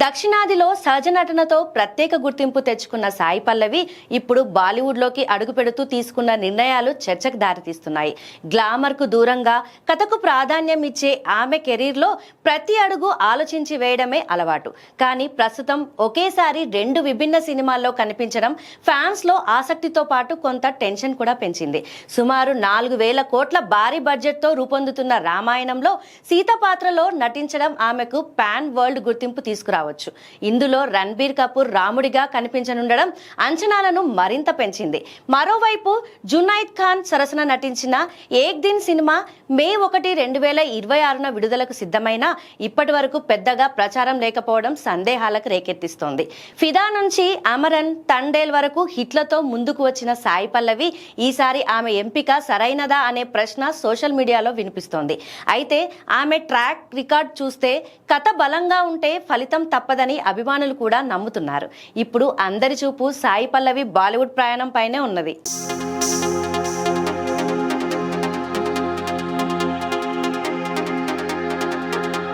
దక్షిణాదిలో సహజ నటనతో ప్రత్యేక గుర్తింపు తెచ్చుకున్న సాయి పల్లవి ఇప్పుడు బాలీవుడ్లోకి అడుగుపెడుతూ తీసుకున్న నిర్ణయాలు చర్చకు దారితీస్తున్నాయి. గ్లామర్కు దూరంగా కథకు ప్రాధాన్యం ఇచ్చే ఆమె కెరీర్లో ప్రతి అడుగు ఆలోచించి వేయడమే అలవాటు. కానీ ప్రస్తుతం ఒకేసారి 2 విభిన్న సినిమాల్లో కనిపించడం ఫ్యాన్స్లో ఆసక్తితో పాటు కొంత టెన్షన్ కూడా పెంచింది. సుమారు 4,000 కోట్ల భారీ బడ్జెట్తో రూపొందుతున్న రామాయణంలో సీత పాత్రలో నటించడం ఆమెకు పాన్ వరల్డ్ గుర్తింపు తీసుకురావచ్చు. ఇందులో రణబీర్ కపూర్ రాముడిగా కనిపించనుండడం అంచనాలను మరింత పెంచింది. మరోవైపు జునైద్ ఖాన్ సరసన నటించిన ఏక్ దిన్ సినిమా మే 1, 2026న విడుదలకు సిద్ధమైనా ఇప్పటి వరకు పెద్దగా ప్రచారం లేకపోవడం సందేహాలకు రేకెత్తిస్తోంది. ఫిదా నుంచి అమరన్, తండేల్ వరకు హిట్లతో ముందుకు వచ్చిన సాయి పల్లవి ఈసారి ఆమె ఎంపిక సరైనదా అనే ప్రశ్న సోషల్ మీడియాలో వినిపిస్తోంది. అయితే ఆమె ట్రాక్ రికార్డ్ చూస్తే కథ బలంగా ఉంటే ఫలితం తప్పదని అభిమానులు కూడా నమ్ముతున్నారు. ఇప్పుడు అందరి చూపు సాయి పల్లవి బాలీవుడ్ ప్రయాణం పైనే ఉన్నది.